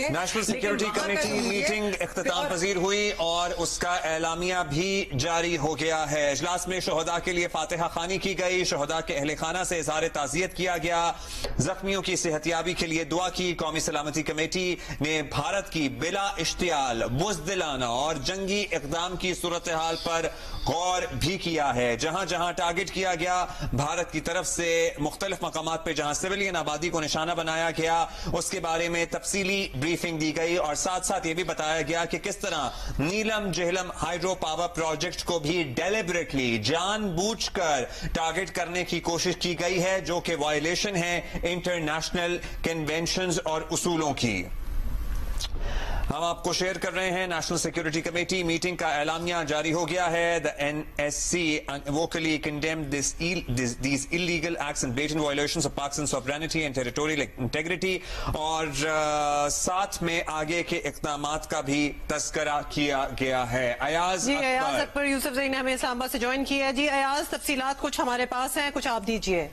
सकते हैं। National security committee meeting इख्तिताम पजीर हुई और उसका एलामिया भी जारी हो गया है। इजलास में शोहदा के लिए फातिहा खानी की गई, शोहदा के अहले खाना से इज़हार ताज़ियत किया गया, जख्मियों की सेहतियाबी के लिए दुआ की। कौमी सलामती कमेटी ने भारत की बिला इश्तियाल, बुज़दिलाना और जंगी इक़दाम की सूरत हाल पर गौर भी किया है। जहां जहां टारगेट किया गया, भारत की तरफ से मुख्तलिफ मकामात पर जहां सिविलियन आबादी को निशाना बनाया गया, उसके बारे में तफसीली ब्रीफिंग दी गई और साथ साथ यह भी बताया गया कि किस तरह नीलम जेहलम हाइड्रो पावर प्रोजेक्ट को भी डेलिबरेटली, जानबूझकर टारगेट करने की कोशिश की गई है, जो कि वायलेशन है इंटरनेशनल कन्वेंशंस और उसूलों की। हम आपको शेयर कर रहे हैं, नेशनल सिक्योरिटी कमेटी मीटिंग का एलामिया जारी हो गया है। The NSC vocally condemned these illegal acts and blatant violations of Pakistan's sovereignty and territorial integrity और साथ में आगे के इक़दामात का भी तस्करा किया गया है। अयाज अकबर यूसुफ ज़ई ने हमें इस्लामाबाद से ज्वाइन किया है। जी अयाज, तफसीलात कुछ हमारे पास हैं, कुछ आप दीजिए।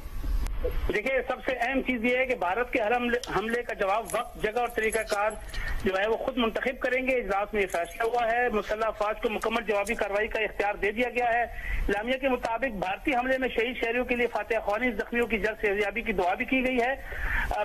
देखिए, सबसे अहम चीज ये है कि भारत के हर हमले का जवाब वक्त, जगह और तरीकाकार जो है वो खुद मुंतखब करेंगे। इजलास में ये फैसला हुआ है। मुसल्लह अफवाज को मुकम्मल जवाबी कार्रवाई का इख्तियार दे दिया गया है। इलामिया के मुताबिक भारतीय हमले में शहीद शहरियों के लिए फातिहा ख्वानी, जख्मियों की जल्द सेहतियाबी की दुआ भी की गई है।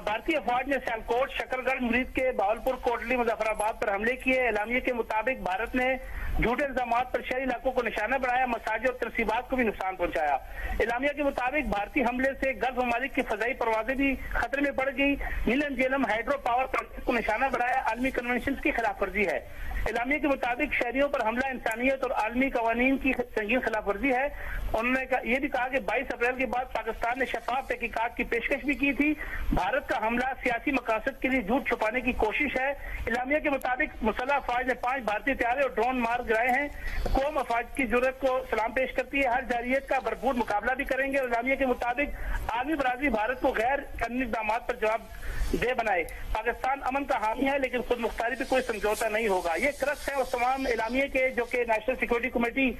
भारतीय अफवाज ने सियालकोट, शकरगढ़, मुरीद के बावलपुर, कोटली, मुजफ्फराबाद पर हमले किए। इलामिया के मुताबिक भारत ने झूठे इल्जाम पर शहरी इलाकों को निशाना बनाया, मसाजिद और तरसीबात को भी नुकसान पहुंचाया। इलामिया के मुताबिक भारतीय हमले से गल्फ ममालिक की फजाई परवाजें भी खतरे में पड़ गई। नीलम जेलम हाइड्रो पावर प्रोजेक्ट को निशाना बनाया, आलमी कन्वेंशन की खिलाफ वर्जी है। इलामिया के मुताबिक शहरियों पर हमला इंसानियत और आलमी कवानीन की संगीन खिलाफ वर्जी है। उन्होंने ये भी कहा कि 22 अप्रैल के बाद पाकिस्तान ने शफाफ तहकीकात की पेशकश भी की थी। भारत का हमला सियासी मकासद के लिए झूठ छुपाने की कोशिश है। इलामिया के मुताबिक मुसल्लह अफवाज ने 5 भारतीय तैयारे और ड्रोन मार गिराए हैं। कौम अफवाज की जरूरत को सलाम पेश करती है, हर जारियत का भरपूर मुकाबला भी करेंगे। इलामिया के मुताबिक आलमी बरादरी भारत को गैर कानूनी इक़दाम पर जवाब दे बनाए। पाकिस्तान अमन का हामी है, लेकिन खुद मुख्तारी पे कोई समझौता नहीं होगा। ये क्रक्स है उस तमाम इलामिया के, जो कि नेशनल सिक्योरिटी कमेटी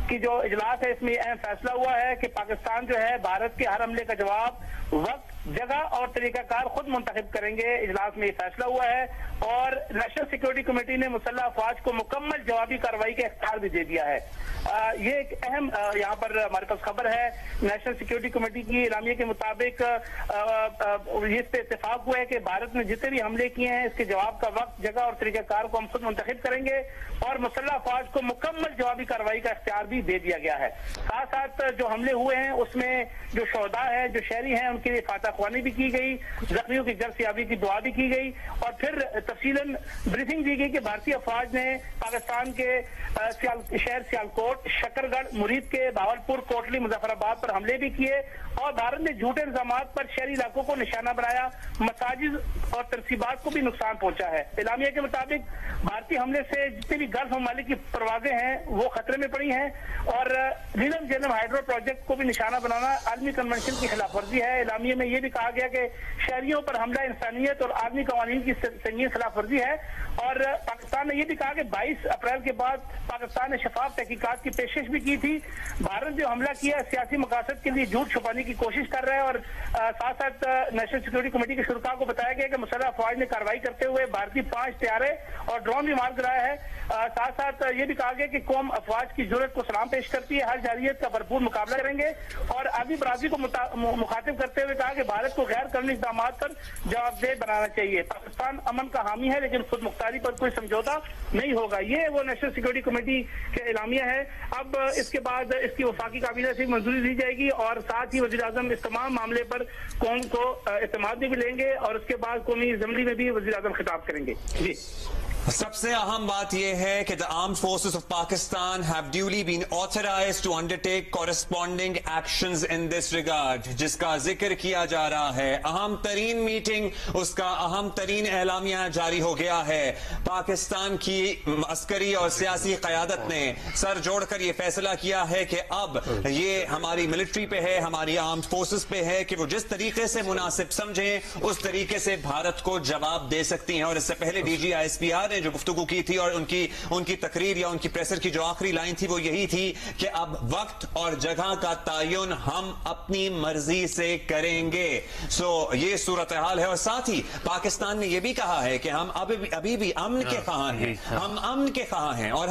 की जो इजलास है, इसमें अहम फैसला हुआ है कि पाकिस्तान जो है भारत के हर हमले का जवाब वक्त, जगह और तरीकाकार खुद मुंतखब करेंगे। इजलास में ये फैसला हुआ है और नेशनल सिक्योरिटी कमेटी ने मुसल्लह अफवाज को मुकम्मल जवाबी कार्रवाई का इख्तियार भी दे दिया है। ये एक अहम यहाँ पर हमारे पास खबर है। नेशनल सिक्योरिटी कमेटी की इलामिया के मुताबिक इस पे इत्तेफाक हुआ है कि भारत ने जितने भी हमले किए हैं, इसके जवाब का वक्त, जगह और तरीकाकार को हम खुद मुंतखब करेंगे और मुसल्लह अफवाज को मुकम्मल जवाबी कार्रवाई का इख्तियार भी दे दिया गया है। साथ साथ जो हमले हुए हैं उसमें जो शोहदा है, जो शहरी हैं, उनके लिए फातिहा ख्वानी भी की गई, जख्मियों की जल्द सेहतियाबी की दुआ भी की गई और फिर तफसीलन ब्रीफिंग दी गई कि भारतीय अफवाज ने पाकिस्तान के शहर सियालकोट, शकरगढ़, मुरीद के बावलपुर, कोटली, मुजफ्फराबाद पर हमले भी किए और भारत ने झूठे इल्जाम पर शहरी इलाकों को निशाना बनाया, मसाजिद और तरसीबात को भी नुकसान पहुंचा है। इलामिया के मुताबिक भारतीय हमले से जितने भी गल्फ ममालिक की परवाजें हैं वो खतरे में पड़ी हैं और नीलम जेलम हाइड्रो प्रोजेक्ट को भी निशाना बनाना आलमी कन्वेंशन की खिलाफ वर्जी है। इलामिया में यह भी कहा गया कि शहरियों पर हमला इंसानियत और आलमी कवानीन की संगीन खिलाफ वर्जी है और पाकिस्तान ने यह भी कहा कि 22 अप्रैल के बाद पाकिस्तान ने शफाफ तहकीकात की पेशकश भी की थी। भारत जो हमला किया सियासी मकासद के लिए झूठ छुपाने की कोशिश कर रहा है और साथ साथ नेशनल सिक्योरिटी कमेटी के शुरका को बताया गया कि मुसल्लह अफवाज ने कार्रवाई करते हुए भारतीय 5 तैयारे और ड्रोन भी मार गिराया है। साथ साथ ये भी कहा गया कि कौम अफवाज की जरूरत को सलाम पेश करती है, हर जारियत का भरपूर मुकाबला करेंगे और आदमी बरादरी को मुखातिब करते हुए कहा कि भारत को गैर कानूनी इक़दाम पर जवाबदेह बनाना चाहिए। पाकिस्तान अमन का हामी है, लेकिन खुद मुख्तारी पर कोई समझौता नहीं होगा। ये वो नेशनल सिक्योरिटी कमेटी के इलामिया है। अब इसके बाद इसकी वफाकी काबीना से मंजूरी दी जाएगी और साथ ही वज़ीर आज़म इस तमाम मामले पर कौम को इत्तेमाद भी लेंगे और उसके बाद कौमी असेंबली में भी वज़ीर आज़म खिताब करेंगे। जी, सबसे अहम बात यह है कि the armed forces of Pakistan have duly been authorised to undertake corresponding actions in this regard, जिसका जिक्र किया जा रहा है। अहम तरीन मीटिंग, उसका अहम तरीन एलामिया जारी हो गया है। पाकिस्तान की अस्करी और सियासी क़यादत ने सर जोड़कर यह फैसला किया है कि अब ये हमारी मिलिट्री पे है, हमारी आर्म्ड फोर्सेस पे है कि वो जिस तरीके से मुनासिब समझें उस तरीके से भारत को जवाब दे सकती हैं। और इससे पहले DGISPR ने जो गुफ्तगू की थी और उनकी तकरीर या उनकी प्रेसर की जो आखिरी लाइन थी वो यही थी कि अब वक्त और जगह का तयन हम अपनी मर्जी से करेंगे। सो ये सूरत हाल है। और साथ ही पाकिस्तान ने यह भी कहा है कि हम अभी भी अमन के ख्वाह हैं, हम अमन के ख्वाह हैं और हम